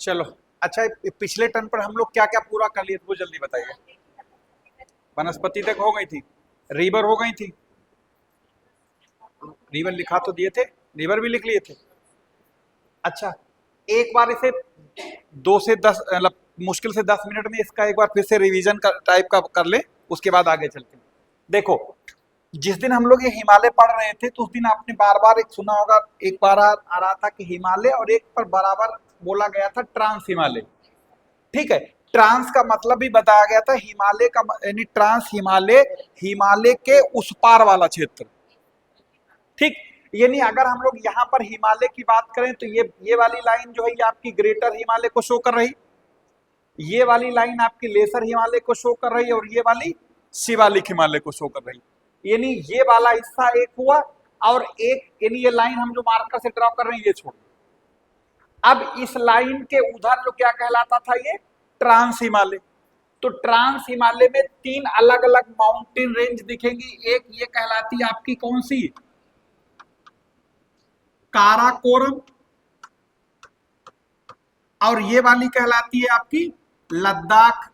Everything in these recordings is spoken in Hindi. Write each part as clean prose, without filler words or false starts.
चलो। अच्छा, पिछले टर्न पर हम लोग क्या क्या पूरा कर लिए थे वो जल्दी बताइए। वनस्पति तक हो गई थी, रिवर हो गई थी, रिवर लिखा तो दिए थे, रिवर भी लिख लिए थे। अच्छा, एक बार इसे 2 से 10 मतलब मुश्किल से 10 मिनट में इसका एक बार फिर से रिवीजन टाइप का कर ले, उसके बाद आगे चलते हैं। देखो, जिस दिन हम लोग ये हिमालय पढ़ रहे थे तो उस दिन आपने बार बार एक सुना होगा, एक बार आ रहा था कि हिमालय, और एक पर बराबर बोला गया था ट्रांस हिमालय। ठीक है, ट्रांस का मतलब भी बताया गया था, हिमालय का यानी ट्रांस हिमालय, हिमालय के उस पार वाला क्षेत्र। ठीक, यानी अगर हम लोग यहाँ पर हिमालय की बात करें तो ये वाली लाइन जो है ये आपकी ग्रेटर हिमालय को शो कर रही, ये वाली लाइन आपकी लेसर हिमालय को शो कर रही है, और ये वाली शिवालिक हिमालय को शो कर रही है। यानी ये वाला हिस्सा एक हुआ, और एक यानी ये लाइन हम जो मार्कर से ड्रॉ कर रहे हैं ये छोड़। अब इस लाइन के उधर जो क्या कहलाता था, ये ट्रांस हिमालय। तो ट्रांस हिमालय में 3 अलग अलग माउंटेन रेंज दिखेंगी। एक ये कहलाती है आपकी कौन सी, काराकोरम, और ये वाली कहलाती है आपकी लद्दाख,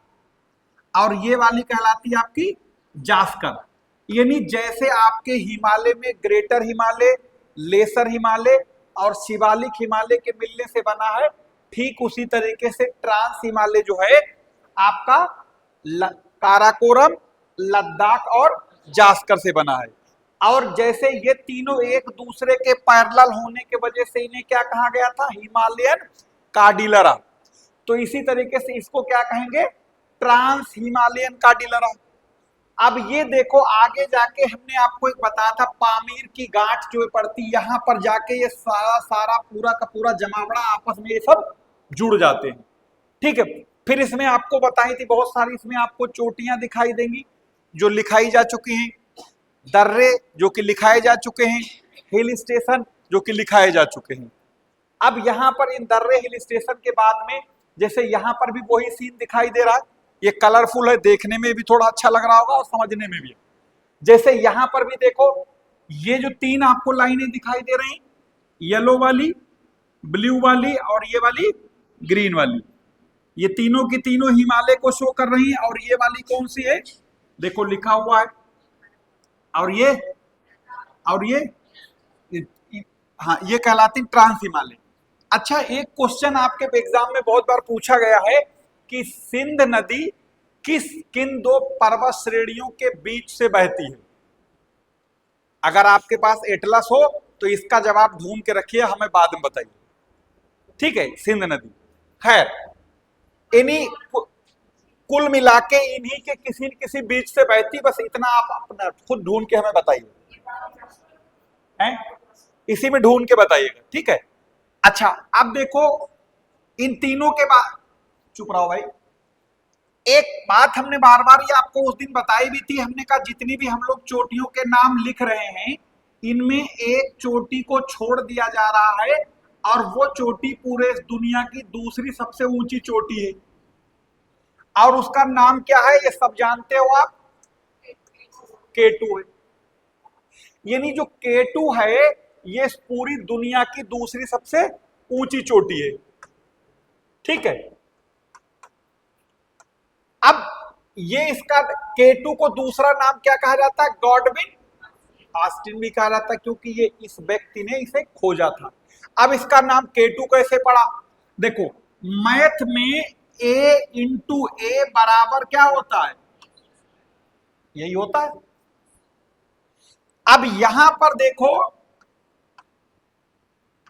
और ये वाली कहलाती है आपकी जास्कर। यानी जैसे आपके हिमालय में ग्रेटर हिमालय, लेसर हिमालय और शिवालिक हिमालय के मिलने से बना है, ठीक उसी तरीके से ट्रांस हिमालय जो है आपका काराकोरम, लद्दाख और जास्कर से बना है। और जैसे ये तीनों एक दूसरे के पैरेलल होने के वजह से इन्हें क्या कहा गया था, हिमालयन कार्डिलरा। तो इसी तरीके से इसको क्या कहेंगे, ट्रांस हिमालयन कार्डिलरा। अब ये देखो, आगे जाके हमने आपको एक बताया था, पामीर की गांठ जो पड़ती, यहां पर जाके ये सारा पूरा का पूरा जमावड़ा आपस में ये सब जुड़ जाते हैं। ठीक है, फिर इसमें आपको बताई थी बहुत सारी, इसमें आपको चोटियां दिखाई देंगी जो लिखाई जा चुकी हैं, दर्रे जो कि लिखाए जा चुके हैं, हिल स्टेशन जो कि लिखाए जा चुके हैं। अब यहाँ पर इन दर्रे हिल स्टेशन के बाद में जैसे यहाँ पर भी वही सीन दिखाई दे रहा है, ये कलरफुल है, देखने में भी थोड़ा अच्छा लग रहा होगा और समझने में भी। जैसे यहाँ पर भी देखो, ये जो 3 आपको लाइनें दिखाई दे रही, येलो वाली, ब्लू वाली और ये वाली ग्रीन वाली, ये तीनों की तीनों हिमालय को शो कर रही हैं। और ये वाली कौन सी है, देखो लिखा हुआ है, और ये हाँ, ये कहलाती ट्रांस हिमालय। अच्छा, एक क्वेश्चन आपके एग्जाम में बहुत बार पूछा गया है कि सिंध नदी किन 2 पर्वत श्रेणियों के बीच से बहती है। अगर आपके पास एटलस हो तो इसका जवाब ढूंढ के रखिए, हमें बाद में बताइए। ठीक है, सिंध नदी है, इन्हीं कुल मिला के इन्हीं के किसी न किसी बीच से बहती, बस इतना आप अपना खुद ढूंढ के हमें बताइए, हैं इसी में ढूंढ के बताइएगा। ठीक है, अच्छा अब देखो, इन तीनों के बाद, चुप रहो भाई, एक बात हमने बार बार ये आपको उस दिन बताई भी थी, हमने कहा जितनी भी हम लोग चोटियों के नाम लिख रहे हैं, इनमें एक चोटी को छोड़ दिया जा रहा है, और वो चोटी पूरे दुनिया की दूसरी सबसे ऊंची चोटी है, और उसका नाम क्या है ये सब जानते हो आप, K2 है। यानी जो K2 है ये पूरी दुनिया की दूसरी सबसे ऊंची चोटी है। ठीक है, अब ये इसका K2 को दूसरा नाम क्या कहा जाता है, गॉडविन ऑस्टिन भी कहा जाता है, क्योंकि ये इस व्यक्ति ने इसे खोजा था। अब इसका नाम K2 कैसे पड़ा, देखो मैथ में A इंटू A बराबर क्या होता है, यही होता है। अब यहां पर देखो,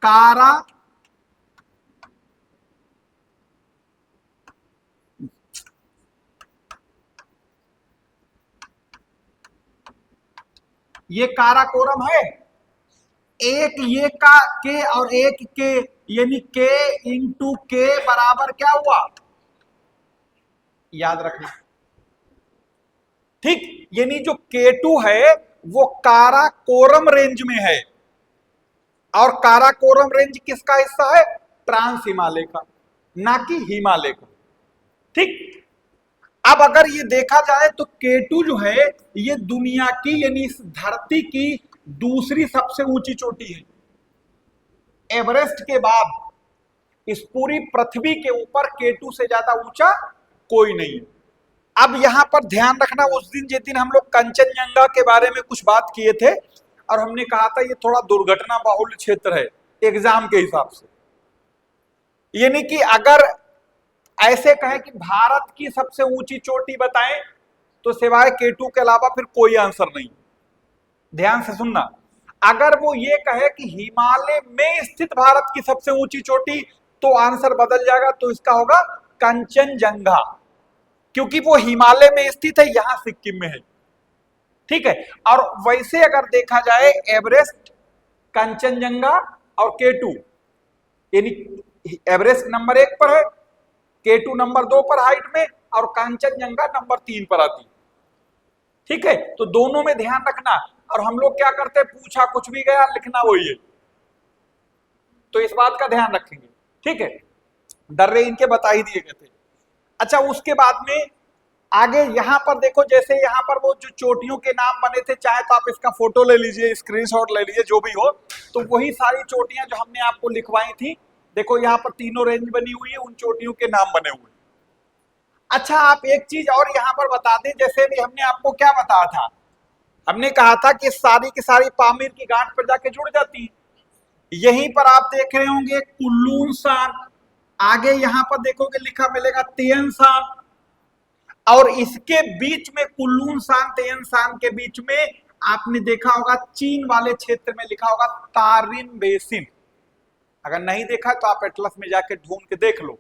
कारा ये काराकोरम है, एक ये का के और एक के, यानी K इंटू के बराबर क्या हुआ, याद रखना। ठीक, यानी जो K2 है वो काराकोरम रेंज में है, और काराकोरम रेंज किसका हिस्सा है, ट्रांस हिमालय का, ना कि हिमालय का। ठीक, अब अगर ये देखा जाए तो K2 जो है ये दुनिया की यानी इस धरती की दूसरी सबसे ऊंची चोटी है, एवरेस्ट के बाद। इस पूरी पृथ्वी के ऊपर K2 से ज्यादा ऊंचा कोई नहीं है। अब यहां पर ध्यान रखना, उस दिन जिस दिन हम लोग कंचनजंगा के बारे में कुछ बात किए थे और हमने कहा था ये थोड़ा दुर्घटना बहुल क्षेत्र है एग्जाम के हिसाब से, यानी कि अगर ऐसे कहें कि भारत की सबसे ऊंची चोटी बताएं तो सिवाय K2 के अलावा फिर कोई आंसर नहीं। ध्यान से सुनना, अगर वो ये कहे कि हिमालय में स्थित भारत की सबसे ऊंची चोटी तो आंसर बदल जाएगा, तो इसका होगा कंचनजंगा, क्योंकि वो हिमालय में स्थित है, यहां सिक्किम में है। ठीक है, और वैसे अगर देखा जाए एवरेस्ट, कंचनजंगा और K2, यानी एवरेस्ट नंबर 1 पर है, K2 नंबर 2 पर हाइट में, और कंचनजंगा नंबर 3 पर आती। ठीक है, तो दोनों में ध्यान रखना। और हम लोग क्या करते हैं, पूछा कुछ भी गया लिखना वही है, तो इस बात का ध्यान रखेंगे। ठीक है, दर्रे इनके बता ही दिए गए थे। अच्छा, उसके बाद में आगे यहां पर देखो, जैसे यहां पर वो जो चोटियों के नाम बने थे, चाहे तो आप इसका फोटो ले लीजिए, स्क्रीनशॉट ले लीजिए, जो भी हो, तो वही सारी चोटियां जो हमने आपको लिखवाई थी, देखो यहां पर तीनों रेंज बनी हुई है, उन चोटियों के नाम बने हुए। अच्छा, आप एक चीज और यहां पर बता दें, जैसे भी हमने आपको क्या बताया था, हमने कहा था कि सारी की सारी पामीर की गांठ पर जाके जुड़ जाती है। यहीं पर आप देख रहे होंगे कुल्लून सान, आगे यहां पर देखोगे लिखा मिलेगा तियन सान, और इसके बीच में कुल्लून सान तियन सान के बीच में आपने देखा होगा चीन वाले क्षेत्र में लिखा होगा तारिन बेसिन। अगर नहीं देखा तो आप एटलस में जाके ढूंढ के देख लो,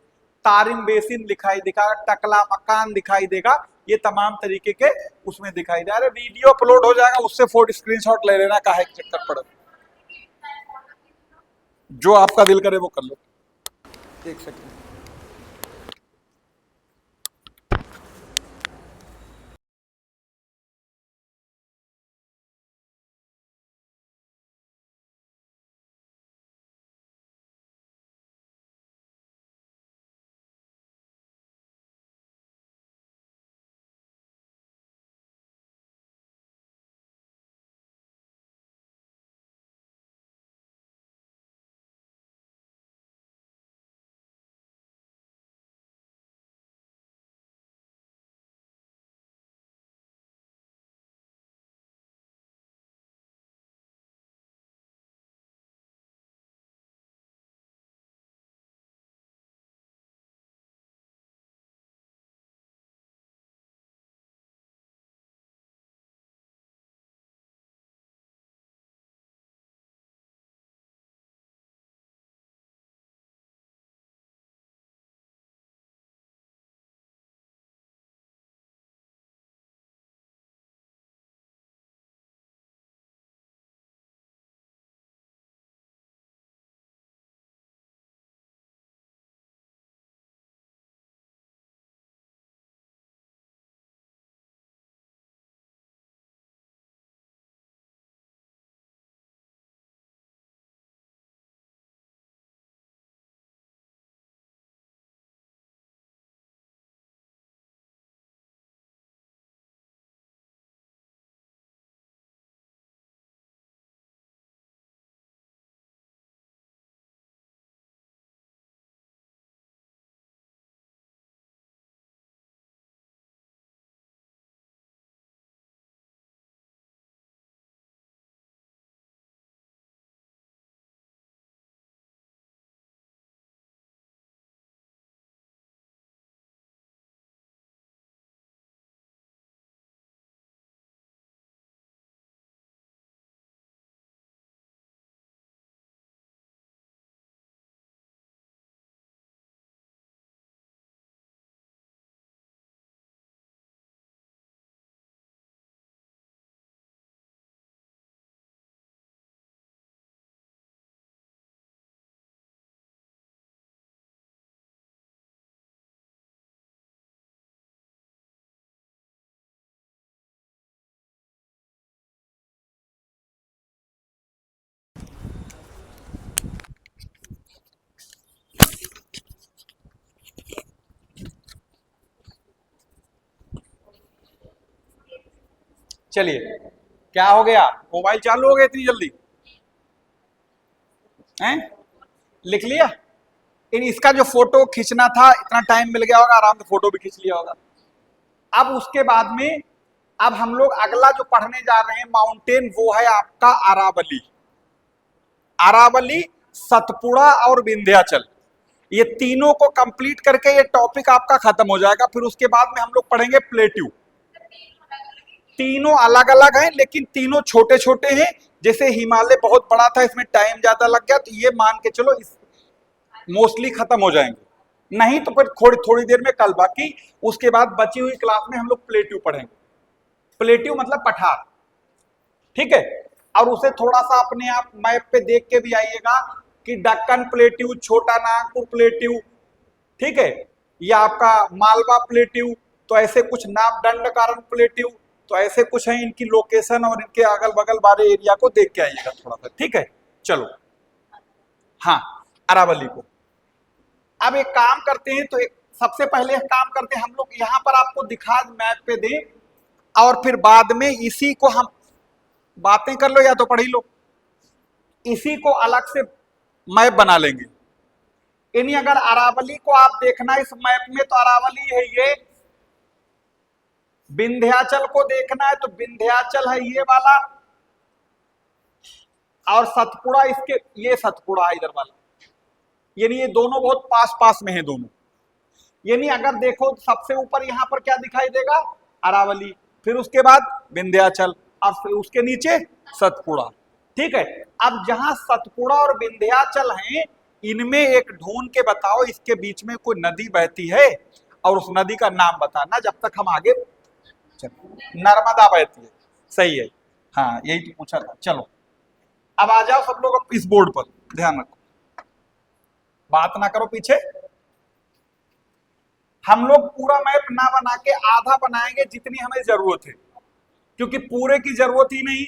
तारिन बेसिन दिखाई देगा, टकला मकान दिखाई देगा, ये तमाम तरीके के उसमें दिखाई दे। अरे वीडियो अपलोड हो जाएगा, उससे फोटो स्क्रीनशॉट ले लेना, काहे के चक्कर पड़े, जो आपका दिल करे वो कर लो। एक सेकंड, चलिए, क्या हो गया, मोबाइल चालू हो गया इतनी जल्दी हैं, लिख लिया? इन इसका जो फोटो खींचना था, इतना टाइम मिल गया होगा, आराम से फोटो भी खींच लिया होगा। अब उसके बाद में अब हम लोग अगला जो पढ़ने जा रहे हैं माउंटेन, वो है आपका अरावली। अरावली, सतपुड़ा और विंध्याचल, ये तीनों को कंप्लीट करके ये टॉपिक आपका खत्म हो जाएगा। फिर उसके बाद में हम लोग पढ़ेंगे प्लेट्यू। तीनों अलग अलग हैं लेकिन तीनों छोटे छोटे हैं। जैसे हिमालय बहुत बड़ा था, इसमें टाइम ज्यादा लग गया, तो ये मान के चलो इस मोस्टली खत्म हो जाएंगे। नहीं तो फिर थोड़ी थोड़ी देर में कल बाकी, उसके बाद बची हुई क्लास में हम लोग प्लेट्यू पढ़ेंगे। प्लेट्यू मतलब पठार, ठीक है। और उसे थोड़ा सा अपने आप मैप पे देख के भी आइएगा कि दक्कन प्लेट्यू, छोटा नागपुर प्लेट्यू, ठीक है, या आपका मालवा प्लेट्यू, तो ऐसे कुछ नाम, दंडकारन प्लेट्यू, तो ऐसे कुछ है। इनकी लोकेशन और इनके अगल बगल वाले एरिया को देख के आइएगा थोड़ा सा, ठीक है। चलो, हाँ, अरावली को अब एक काम करते हैं। तो एक सबसे पहले एक काम करते हैं, हम लोग यहां पर आपको दिखा मैप पे दें, और फिर बाद में इसी को हम बातें कर लो या तो पढ़ ही लो, इसी को अलग से मैप बना लेंगे। यानी अगर अरावली को आप देखना इस मैप में, तो अरावली है ये। विंध्याचल को देखना है तो विंध्याचल है ये वाला, और सतपुड़ा इसके, ये सतपुड़ा है इधर वाला। यानी ये दोनों बहुत पास पास में है दोनों। यानी अगर देखो सबसे ऊपर यहां पर क्या दिखाई देगा, अरावली, फिर उसके बाद विंध्याचल, और फिर उसके नीचे सतपुड़ा, ठीक है। अब जहां सतपुड़ा और विंध्याचल हैं, इनमें एक ढूंढ के बताओ इसके बीच में कोई नदी बहती है, और उस नदी का नाम बताना जब तक हम आगे। नर्मदा बहती है, सही है, हाँ यही तो पूछा था। चलो अब आ जाओ सब लोग इस बोर्ड पर, ध्यान रखो, बात ना करो पीछे। हम लोग पूरा मैप ना बना के आधा बनाएंगे जितनी हमें जरूरत है, क्योंकि पूरे की जरूरत ही नहीं।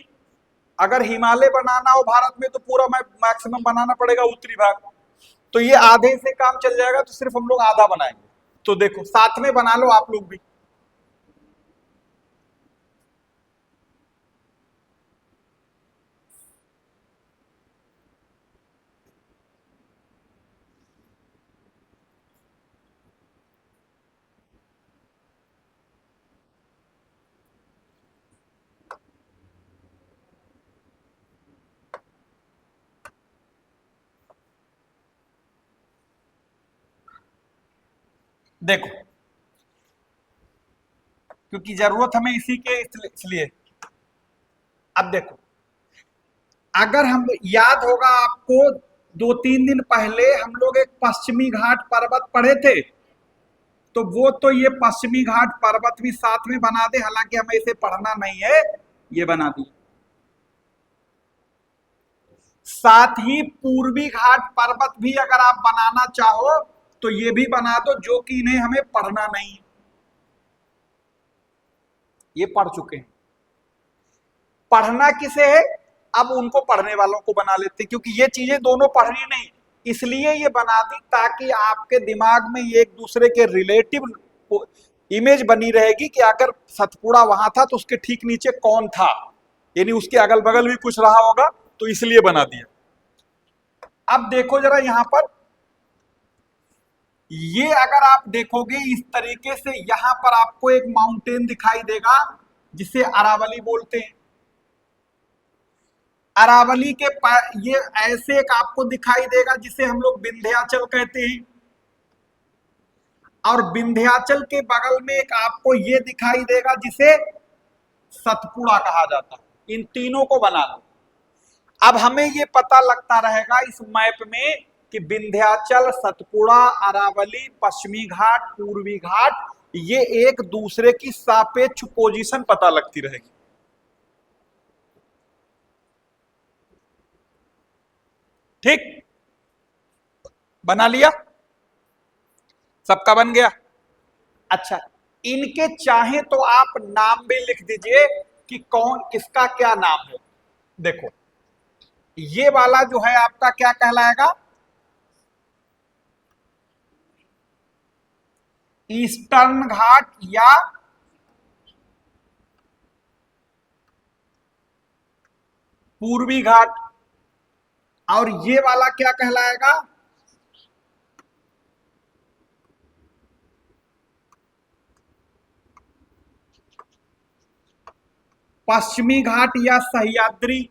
अगर हिमालय बनाना हो भारत में तो पूरा मैप मैक्सिमम बनाना पड़ेगा उत्तरी भाग, तो ये आधे से काम चल जाएगा, तो सिर्फ हम लोग आधा बनाएंगे। तो देखो साथ में बना लो आप लोग भी। देखो, क्योंकि जरूरत हमें इसी के इसलिए। अब देखो, अगर हम याद होगा आपको, 2-3 दिन पहले हम लोग एक पश्चिमी घाट पर्वत पढ़े थे, तो वो तो ये पश्चिमी घाट पर्वत भी साथ में बना दे, हालांकि हमें इसे पढ़ना नहीं है, ये बना दी। साथ ही पूर्वी घाट पर्वत भी अगर आप बनाना चाहो तो ये भी बना दो, जो कि इन्हें हमें पढ़ना नहीं, ये पढ़ चुके हैं। पढ़ना किसे है, अब उनको पढ़ने वालों को बना लेते, क्योंकि ये चीजें दोनों पढ़नी नहीं, इसलिए ये बना दी ताकि आपके दिमाग में ये एक दूसरे के रिलेटिव इमेज बनी रहेगी कि अगर सतपुड़ा वहां था तो उसके ठीक नीचे कौन था, यानी उसके अगल बगल भी कुछ रहा होगा, तो इसलिए बना दिया। अब देखो जरा यहां पर, ये अगर आप देखोगे इस तरीके से, यहां पर आपको एक माउंटेन दिखाई देगा जिसे अरावली बोलते हैं। अरावली के ये ऐसे एक आपको दिखाई देगा जिसे हम लोग विंध्याचल कहते हैं, और विंध्याचल के बगल में एक आपको ये दिखाई देगा जिसे सतपुड़ा कहा जाता है। इन तीनों को बना लो। अब हमें ये पता लगता रहेगा इस मैप में कि विंध्याचल, सतपुड़ा, अरावली, पश्चिमी घाट, पूर्वी घाट, ये एक दूसरे की सापेक्ष पोजीशन पता लगती रहेगी। ठीक, बना लिया, सबका बन गया। अच्छा, इनके चाहे तो आप नाम भी लिख दीजिए कि कौन किसका क्या नाम है। देखो, ये वाला जो है आपका क्या कहलाएगा, ईस्टर्न घाट या पूर्वी घाट, और ये वाला क्या कहलाएगा, पश्चिमी घाट या सह्याद्री।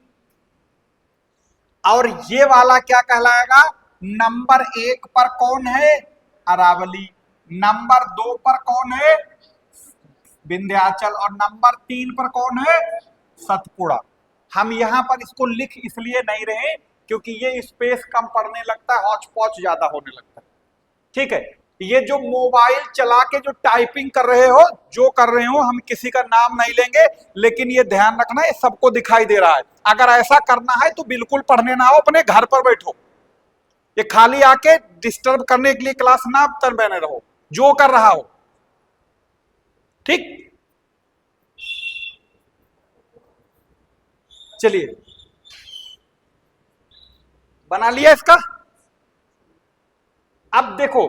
और ये वाला क्या कहलाएगा? नंबर 1 पर कौन है? अरावली। नंबर 2 पर कौन है? विंध्याचल। और नंबर 3 पर कौन है? सतपुड़ा। हम यहां पर इसको लिख इसलिए नहीं रहे क्योंकि ये स्पेस कम पड़ने लगता है, हौच पौच ज्यादा होने लगता है। ठीक है, ये जो मोबाइल चला के जो टाइपिंग कर रहे हो, जो कर रहे हो, हम किसी का नाम नहीं लेंगे, लेकिन ये ध्यान रखना ये सबको दिखाई दे रहा है। अगर ऐसा करना है तो बिल्कुल पढ़ने ना हो, अपने घर पर बैठो, ये खाली आके डिस्टर्ब करने के लिए क्लास ना बने रहो, जो कर रहा हो। ठीक, चलिए बना लिया इसका। अब देखो,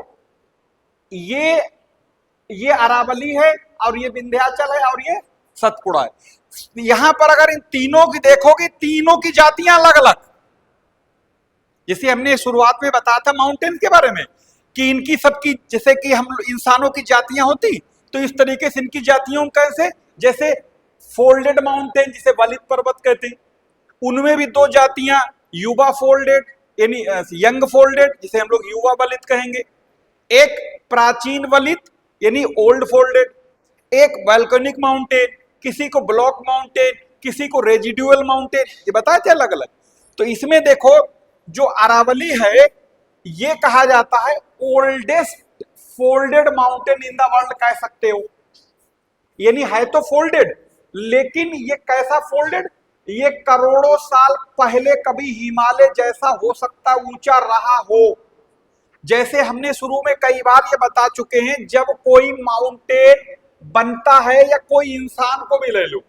ये अरावली है और ये विंध्याचल है और ये सतपुड़ा है। यहां पर अगर इन तीनों की देखोगे, तीनों की जातियां अलग अलग, जैसे हमने शुरुआत में बताया था माउंटेन के बारे में कि इनकी सबकी, जैसे कि हम इंसानों की जातियां होती, तो इस तरीके से इनकी जातियों कैसे, जैसे फोल्डेड माउंटेन जिसे वलित पर्वत कहते हैं, उनमें भी 2 जातियां, युवा फोल्डेड यानी यंग फोल्डेड जिसे हम लोग युवा वलित कहेंगे, एक प्राचीन वलित यानी ओल्ड फोल्डेड, एक वैल्केनिक माउंटेन, किसी को ब्लॉक माउंटेन, किसी को रेजिडुअल माउंटेन, ये बताए थे अलग अलग। तो इसमें देखो जो अरावली है ये कहा जाता है oldest folded mountain in the world कह सकते हो, यानी है तो फोल्डेड, लेकिन ये कैसा फोल्डेड, ये करोड़ों साल पहले कभी हिमालय जैसा हो सकता ऊंचा रहा हो। जैसे हमने शुरू में कई बार ये बता चुके हैं, जब कोई माउंटेन बनता है या कोई इंसान को भी ले लो,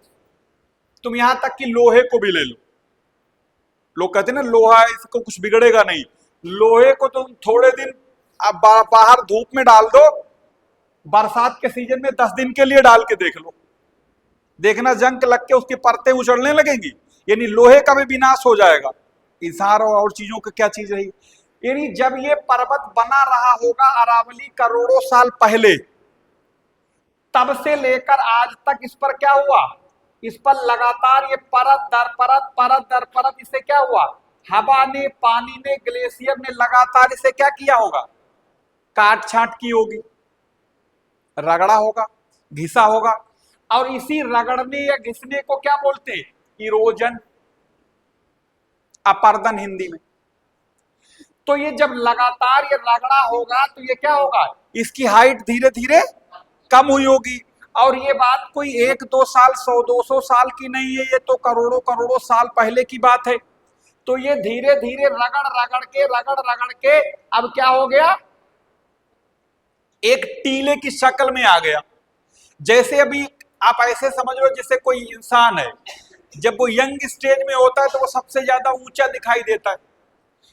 तुम यहां तक कि लोहे को भी ले लो, लोग कहते हैं ना लोहा इसको कुछ बिगड़ेगा नहीं, लोहे को तुम थोड़े दिन अब बाहर धूप में डाल दो, बरसात के सीजन में 10 दिन के लिए डाल के देख लो, देखना जंग लग के उसकी परतें उछड़ने लगेंगी, यानी लोहे का भी विनाश हो जाएगा। इसार और चीजों की क्या चीज रही, यानी जब ये पर्वत बना रहा होगा अरावली करोड़ों साल पहले, तब से लेकर आज तक इस पर क्या हुआ, इस पर लगातार ये परत दर परत, परत दर परत, इसे क्या हुआ, हवा ने, पानी ने, ग्लेशियर ने लगातार इसे क्या किया होगा, काट छांट की होगी, रगड़ा होगा, घिसा होगा, और इसी रगड़ने या घिसने को क्या बोलते हैं, इरोजन, अपर्दन हिंदी में। तो ये जब लगातार ये रगड़ा होगा तो ये क्या होगा, इसकी हाइट धीरे धीरे कम हुई होगी, और ये बात कोई 1-2 साल 100-200 साल की नहीं है, ये तो करोड़ों करोड़ों साल पहले की बात है। तो ये धीरे धीरे रगड़ रगड़ के अब क्या हो गया, एक टीले की शक्ल में आ गया। जैसे अभी आप ऐसे समझ लो जैसे कोई इंसान है, जब वो यंग स्टेज में होता है तो वो सबसे ज्यादा ऊंचा दिखाई देता है,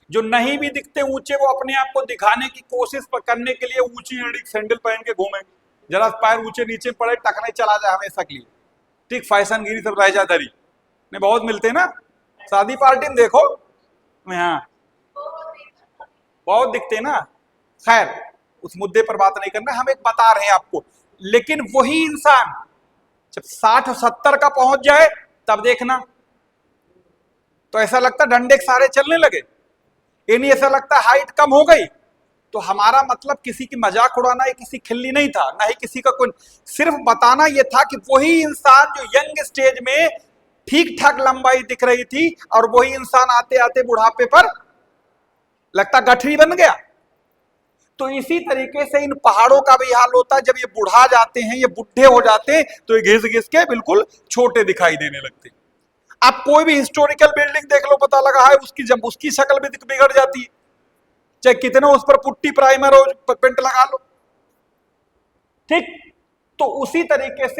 जो नहीं भी दिखते ऊंचे वो अपने आप को दिखाने की कोशिश करने के लिए ऊंची एड़ी सैंडल पहन के घूमेंगे, जरा पैर ऊंचे नीचे पड़े टकने चला जाए हमेशा के लिए। ठीक, फैशन गिरी सब रायजादारी ने बहुत मिलते हैं ना, शादी पार्टी में देखो, हाँ बहुत दिखते हैं ना। खैर उस मुद्दे पर बात नहीं करना, हम एक बता रहे हैं आपको। लेकिन वही इंसान जब 60-70 का पहुंच जाए तब देखना तो ऐसा लगता डंडे के सारे चलने लगे, यानी ऐसा लगता हाइट कम हो गई। तो हमारा मतलब किसी की मजाक उड़ाना या किसी खिल्ली नहीं था, ना ही किसी का कोई, सिर्फ बताना यह था कि वही इंसान जो यंग स्टेज में ठीक ठाक लंबाई दिख रही थी, और वही इंसान आते आते बुढ़ापे पर लगता गठरी बन गया। तो इसी तरीके से इन पहाड़ों का भी हाल होता है, जब ये बुढ़ा जाते हैं, ये बुढ़े हो जाते हैं, तो ये घिस घिस के बिल्कुल छोटे दिखाई देने लगते हैं। आप कोई भी हिस्टोरिकल बिल्डिंग देख लो, पता लगा है उसकी, जब उसकी शक्ल भी बिगड़ जाती है, चाहे कितना उस पर पुट्टी प्राइमर और पेंट लगा लो। ठीक, तो उसी तरीके से